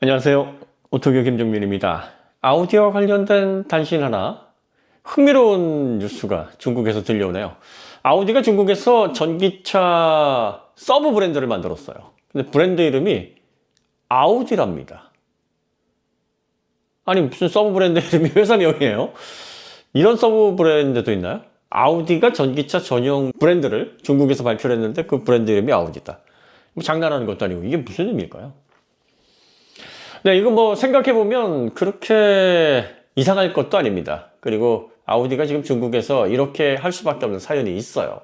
안녕하세요. 오토교 김정민입니다. 아우디와 관련된 단신 하나, 흥미로운 뉴스가 중국에서 들려오네요. 아우디가 중국에서 전기차 서브 브랜드를 만들었어요. 근데 브랜드 이름이 아우디랍니다. 아니, 무슨 서브 브랜드 이름이 회사명이에요? 이런 서브 브랜드도 있나요? 아우디가 전기차 전용 브랜드를 중국에서 발표를 했는데 그 브랜드 이름이 아우디다. 뭐 장난하는 것도 아니고 이게 무슨 의미일까요? 네, 이거 뭐 생각해보면 그렇게 이상할 것도 아닙니다. 그리고 아우디가 지금 중국에서 이렇게 할 수밖에 없는 사연이 있어요.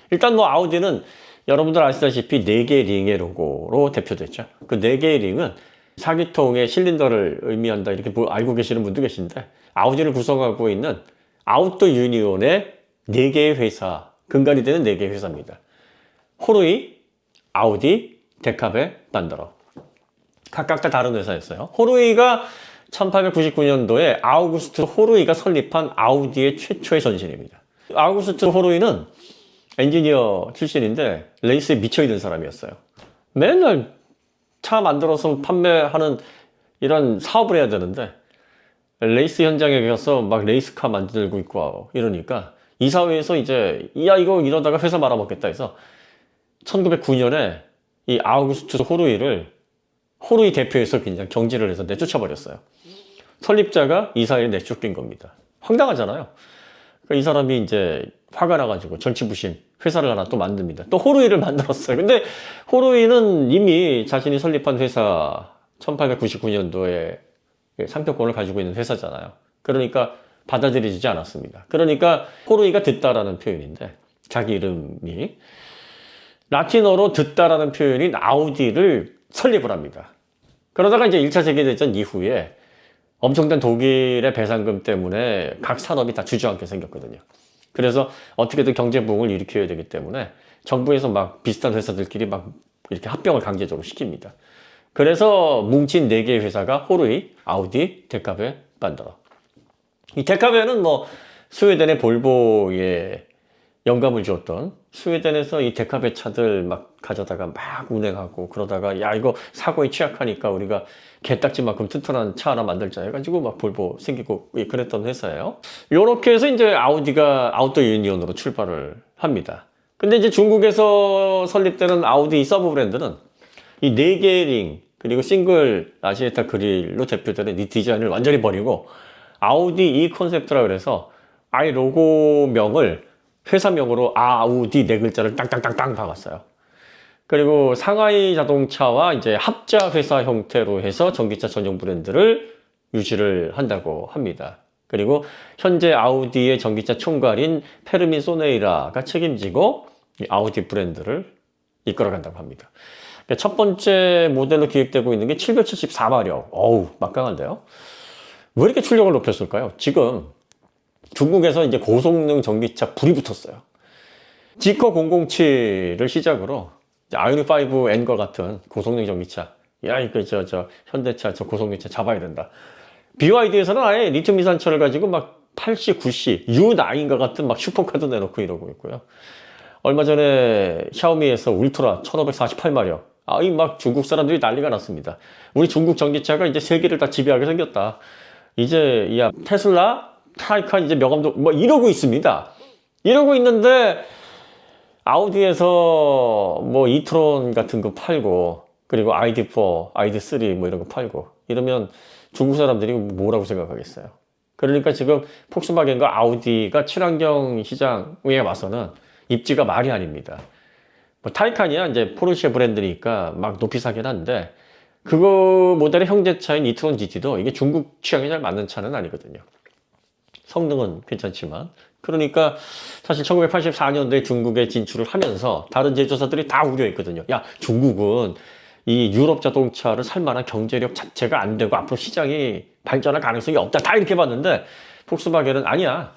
일단 뭐 아우디는 여러분들 아시다시피 4개의 링의 로고로 대표됐죠. 그 4개의 링은 4기통의 실린더를 의미한다 이렇게 뭐 알고 계시는 분도 계신데, 아우디를 구성하고 있는 아우토 유니온의 4개의 회사, 근간이 되는 4개의 회사입니다. 호루이, 아우디, 데카베, 반더러. 각각 다 다른 회사였어요. 호루이가 1899년도에 아우구스트 호루이가 설립한 아우디의 최초의 전신입니다. 아우구스트 호루이는 엔지니어 출신인데 레이스에 미쳐있는 사람이었어요. 맨날 차 만들어서 판매하는 이런 사업을 해야 되는데 레이스 현장에 가서 막 레이스카 만들고 있고 이러니까 이사회에서 이제 야 이거 이러다가 회사 말아먹겠다 해서 1909년에 이 아우구스트 호루이를 호루이 대표에서 그냥 경질을 해서 내쫓아버렸어요. 설립자가 이사회에 내쫓긴 겁니다. 황당하잖아요. 그러니까 이 사람이 이제 화가 나가지고 절치부심 회사를 하나 또 만듭니다. 또 호루이를 만들었어요. 근데 호루이는 이미 자신이 설립한 회사 1899년도에 상표권을 가지고 있는 회사잖아요. 그러니까 받아들여지지 않았습니다. 그러니까 호루이가 듣다라는 표현인데 자기 이름이 라틴어로 듣다라는 표현인 아우디를 설립을 합니다. 그러다가 이제 1차 세계대전 이후에 엄청난 독일의 배상금 때문에 각 산업이 다 주저앉게 생겼거든요. 그래서 어떻게든 경제 부흥을 일으켜야 되기 때문에 정부에서 막 비슷한 회사들끼리 막 이렇게 합병을 강제적으로 시킵니다. 그래서 뭉친 4개의 회사가 호루이, 아우디, 데카베, 반더러. 이 데카베는 뭐 스웨덴의 볼보에 영감을 주었던, 스웨덴에서 이 데카베 차들 막 가져다가 막 운행하고 그러다가 야 이거 사고에 취약하니까 우리가 게딱지만큼 튼튼한 차 하나 만들자 해가지고 막 볼보 생기고 그랬던 회사예요. 요렇게 해서 이제 아우디가 아우토 유니온으로 출발을 합니다. 근데 이제 중국에서 설립되는 아우디 서브 브랜드는 이 4개의 링 그리고 싱글 아시에타 그릴로 대표되는 이 디자인을 완전히 버리고 아우디 이 컨셉트라 그래서 아예 로고명을 회사명으로 아우디 4글자를 땅땅땅땅 박았어요. 그리고 상하이 자동차와 이제 합자 회사 형태로 해서 전기차 전용 브랜드를 유지를 한다고 합니다. 그리고 현재 아우디의 전기차 총괄인 페르민 소네이라가 책임지고 이 아우디 브랜드를 이끌어간다고 합니다. 첫 번째 모델로 기획되고 있는 게 774마력. 어우, 막강한데요? 왜 이렇게 출력을 높였을까요? 지금 중국에서 이제 고성능 전기차 불이 붙었어요. 지커 007을 시작으로 아이오닉5N과 같은 고성능 전기차, 야 이거 저 현대차 저 고성능차 잡아야 된다. BYD에서는 아예 리튬 이산철을 가지고 막 8C, 9C, U9과 같은 막 슈퍼카도 내놓고 이러고 있고요. 얼마 전에 샤오미에서 울트라 1548마력. 이 막 중국 사람들이 난리가 났습니다. 우리 중국 전기차가 이제 세계를 다 지배하게 생겼다. 이제 야 테슬라 타이칸 이제 명함도 뭐 이러고 있습니다. 이러고 있는데 아우디에서 뭐 이트론 같은 거 팔고 그리고 ID4, ID3 뭐 이런 거 팔고 이러면 중국 사람들이 뭐라고 생각하겠어요. 그러니까 지금 폭스바겐과 아우디가 친환경 시장에 와서는 입지가 말이 아닙니다. 뭐 타이칸이야 이제 포르쉐 브랜드니까 막 높이 사긴 한데 그거 모델의 형제차인 이트론 GT도 이게 중국 취향에 잘 맞는 차는 아니거든요. 성능은 괜찮지만. 그러니까 사실 1984년도에 중국에 진출을 하면서 다른 제조사들이 다 우려했거든요. 야, 중국은 이 유럽 자동차를 살 만한 경제력 자체가 안 되고 앞으로 시장이 발전할 가능성이 없다. 다 이렇게 봤는데 폭스바겐은 아니야.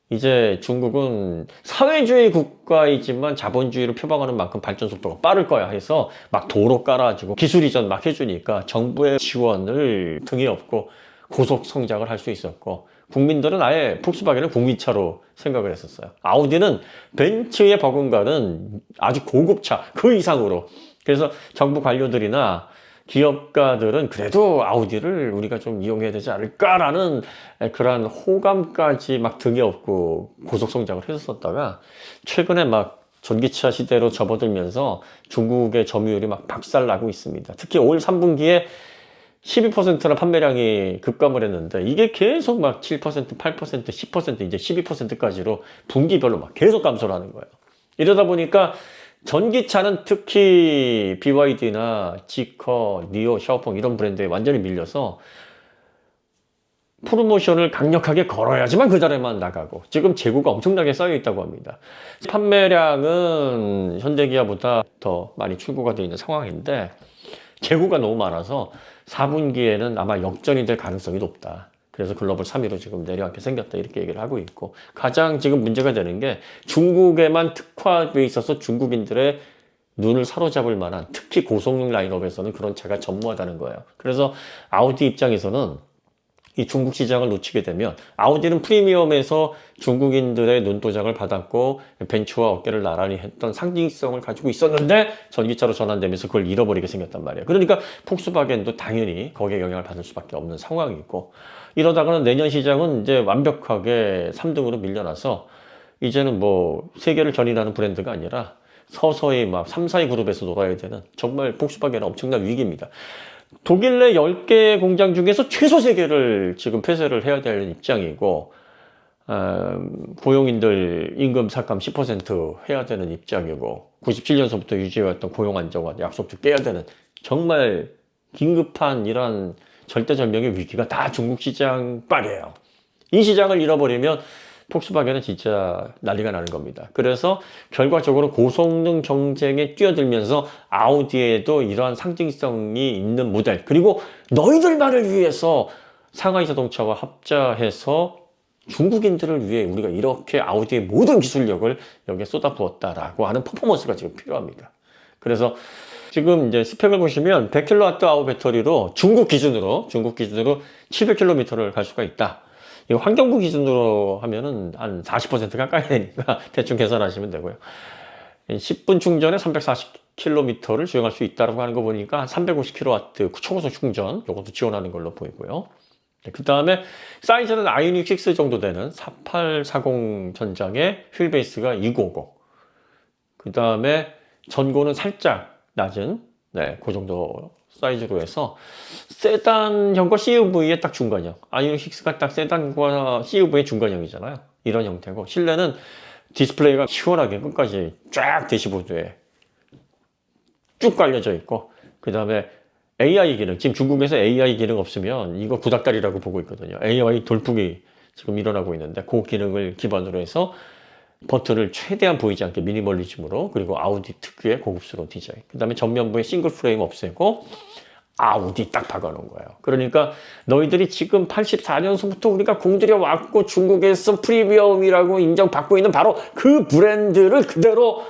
이제 중국은 사회주의 국가이지만 자본주의를 표방하는 만큼 발전 속도가 빠를 거야 해서 막 도로 깔아주고 기술 이전 막 해주니까 정부의 지원을 등에 업고 고속 성장을 할 수 있었고 국민들은 아예 폭스바겐을 국민차로 생각을 했었어요. 아우디는 벤츠에 버금가는 아주 고급차 그 이상으로. 그래서 정부 관료들이나 기업가들은 그래도 아우디를 우리가 좀 이용해야 되지 않을까라는 그런 호감까지 막 등에 업고 고속 성장을 했었다가 최근에 막 전기차 시대로 접어들면서 중국의 점유율이 막 박살나고 있습니다. 특히 올 3분기에 12%나 판매량이 급감을 했는데 이게 계속 막 7%, 8%, 10% 이제 12%까지로 분기별로 막 계속 감소를 하는 거예요. 이러다 보니까 전기차는 특히 BYD나 지커, 니오, 샤오펑 이런 브랜드에 완전히 밀려서 프로모션을 강력하게 걸어야지만 그 자리만 나가고 지금 재고가 엄청나게 쌓여 있다고 합니다. 판매량은 현대기아보다 더 많이 출고가 되어 있는 상황인데 재고가 너무 많아서 4분기에는 아마 역전이 될 가능성이 높다. 그래서 글로벌 3위로 지금 내려앉게 생겼다 이렇게 얘기를 하고 있고 가장 지금 문제가 되는 게 중국에만 특화되어 있어서 중국인들의 눈을 사로잡을 만한 특히 고성능 라인업에서는 그런 차가 전무하다는 거예요. 그래서 아우디 입장에서는 이 중국 시장을 놓치게 되면 아우디는 프리미엄에서 중국인들의 눈도장을 받았고 벤츠와 어깨를 나란히 했던 상징성을 가지고 있었는데 전기차로 전환되면서 그걸 잃어버리게 생겼단 말이에요. 그러니까 폭스바겐도 당연히 거기에 영향을 받을 수밖에 없는 상황이고 이러다가는 내년 시장은 이제 완벽하게 3등으로 밀려나서 이제는 뭐 세계를 견인하는 브랜드가 아니라 서서히 막 3, 4위 그룹에서 놀아야 되는 정말 폭스바겐은 엄청난 위기입니다. 독일 내 10개 공장 중에서 최소 3개를 지금 폐쇄를 해야 되는 입장이고 고용인들 임금 삭감 10% 해야 되는 입장이고 97년서부터 유지해왔던 고용 안정화 약속도 깨야 되는 정말 긴급한 이런 절대절명의 위기가 다 중국 시장 빨이에요. 이 시장을 잃어버리면 폭스바겐은 진짜 난리가 나는 겁니다. 그래서 결과적으로 고성능 경쟁에 뛰어들면서 아우디에도 이러한 상징성이 있는 모델 그리고 너희들만을 위해서 상하이 자동차와 합작해서 중국인들을 위해 우리가 이렇게 아우디의 모든 기술력을 여기에 쏟아부었다라고 하는 퍼포먼스가 지금 필요합니다. 그래서 지금 이제 스펙을 보시면 100kWh 배터리로 중국 기준으로 700km를 갈 수가 있다. 이 환경부 기준으로 하면은 한 40% 가까이 되니까 대충 계산하시면 되고요. 10분 충전에 340km를 주행할 수 있다고 하는 거 보니까 한 350kW 초고속 충전 이것도 지원하는 걸로 보이고요. 그 다음에 사이즈는 아이오닉 6 정도 되는 4840 전장의 휠베이스가 2950. 그 다음에 전고는 살짝 낮은 그 정도 사이즈로 해서 세단형과 CUV의 딱 중간형 아이오닉 6가 딱 세단과 CUV의 중간형이잖아요. 이런 형태고 실내는 디스플레이가 시원하게 끝까지 쫙 대시보드에 쭉 깔려져 있고 그 다음에 AI 기능 지금 중국에서 AI 기능 없으면 이거 구닥다리라고 보고 있거든요. AI 돌풍이 지금 일어나고 있는데 그 기능을 기반으로 해서 버튼을 최대한 보이지 않게 미니멀리즘으로 그리고 아우디 특유의 고급스러운 디자인 그 다음에 전면부에 싱글 프레임 없애고 아우디 딱 박아놓은 거예요. 그러니까 너희들이 지금 84년서부터 우리가 공들여 왔고 중국에서 프리미엄이라고 인정받고 있는 바로 그 브랜드를 그대로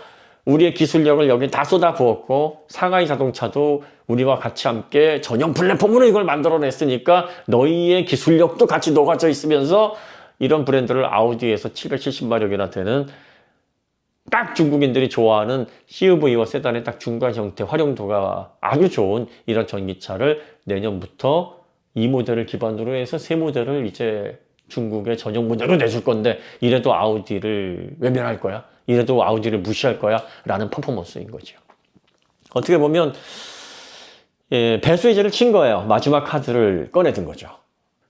우리의 기술력을 여기 다 쏟아부었고 상하이 자동차도 우리와 같이 함께 전용 플랫폼으로 이걸 만들어냈으니까 너희의 기술력도 같이 녹아져 있으면서 이런 브랜드를 아우디에서 770마력이나 되는 딱 중국인들이 좋아하는 CUV와 세단의 딱 중간 형태 활용도가 아주 좋은 이런 전기차를 내년부터 이 모델을 기반으로 해서 새 모델을 이제 중국의 전용 모델로 내줄 건데 이래도 아우디를 외면할 거야? 이래도 아우디를 무시할 거야? 라는 퍼포먼스인 거죠. 어떻게 보면 배수의 제를 친 거예요. 마지막 카드를 꺼내든 거죠.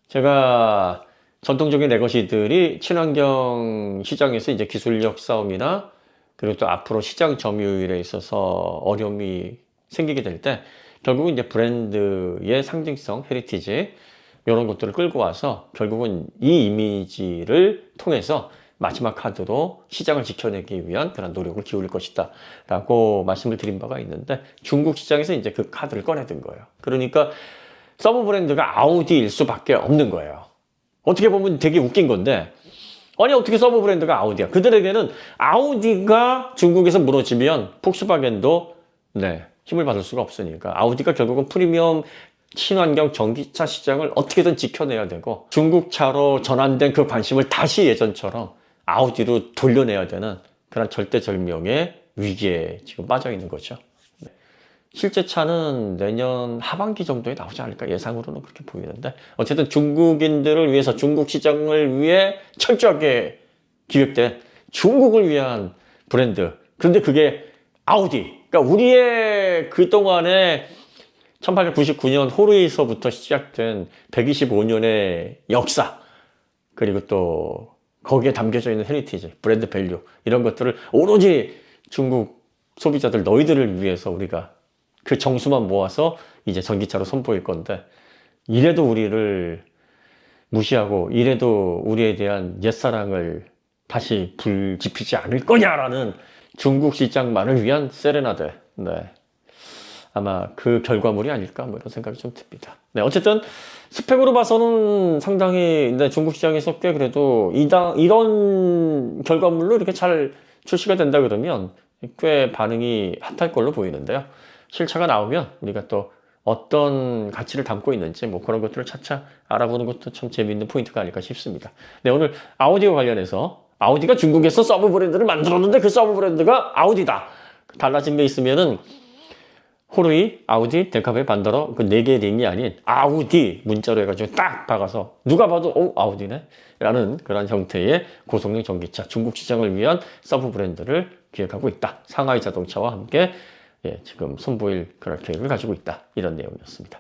제가 전통적인 레거시들이 친환경 시장에서 이제 기술력 싸움이나 그리고 또 앞으로 시장 점유율에 있어서 어려움이 생기게 될 때 결국은 이제 브랜드의 상징성, 헤리티지 이런 것들을 끌고 와서 결국은 이 이미지를 통해서 마지막 카드로 시장을 지켜내기 위한 그런 노력을 기울일 것이다 라고 말씀을 드린 바가 있는데 중국 시장에서 이제 그 카드를 꺼내든 거예요. 그러니까 서브 브랜드가 아우디일 수밖에 없는 거예요. 어떻게 보면 되게 웃긴 건데 아니 어떻게 서브 브랜드가 아우디야? 그들에게는 아우디가 중국에서 무너지면 폭스바겐도 힘을 받을 수가 없으니까 아우디가 결국은 프리미엄 친환경 전기차 시장을 어떻게든 지켜내야 되고 중국차로 전환된 그 관심을 다시 예전처럼 아우디로 돌려내야 되는 그런 절대절명의 위기에 지금 빠져 있는 거죠. 실제 차는 내년 하반기 정도에 나오지 않을까 예상으로는 그렇게 보이는데 어쨌든 중국인들을 위해서 중국 시장을 위해 철저하게 기획된 중국을 위한 브랜드. 그런데 그게 아우디. 그러니까 우리의 그동안에 1899년 호르이서부터 시작된 125년의 역사 그리고 또 거기에 담겨져 있는 헤리티지, 브랜드 밸류 이런 것들을 오로지 중국 소비자들 너희들을 위해서 우리가 그 정수만 모아서 이제 전기차로 선보일 건데 이래도 우리를 무시하고 이래도 우리에 대한 옛사랑을 다시 불 지피지 않을 거냐라는 중국 시장만을 위한 세레나데. 네. 아마 그 결과물이 아닐까 뭐 이런 생각이 좀 듭니다. 네, 어쨌든 스펙으로 봐서는 상당히 네, 중국 시장에서 꽤 그래도 이런 결과물로 이렇게 잘 출시가 된다 그러면 꽤 반응이 핫할 걸로 보이는데요. 실차가 나오면 우리가 또 어떤 가치를 담고 있는지 뭐 그런 것들을 차차 알아보는 것도 참 재미있는 포인트가 아닐까 싶습니다. 네, 오늘 아우디와 관련해서 아우디가 중국에서 서브 브랜드를 만들었는데 그 서브 브랜드가 아우디다. 달라진 게 있으면은 호르이, 아우디, 델카베, 반더러 그 4개의 링이 아닌 아우디 문자로 해가지고 딱 박아서 누가 봐도 아우디네? 라는 그런 형태의 고성능 전기차 중국 시장을 위한 서브 브랜드를 기획하고 있다. 상하이 자동차와 함께 지금 선보일 그런 계획을 가지고 있다. 이런 내용이었습니다.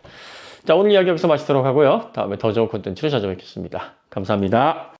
자, 오늘 이야기 여기서 마치도록 하고요. 다음에 더 좋은 콘텐츠로 찾아뵙겠습니다. 감사합니다.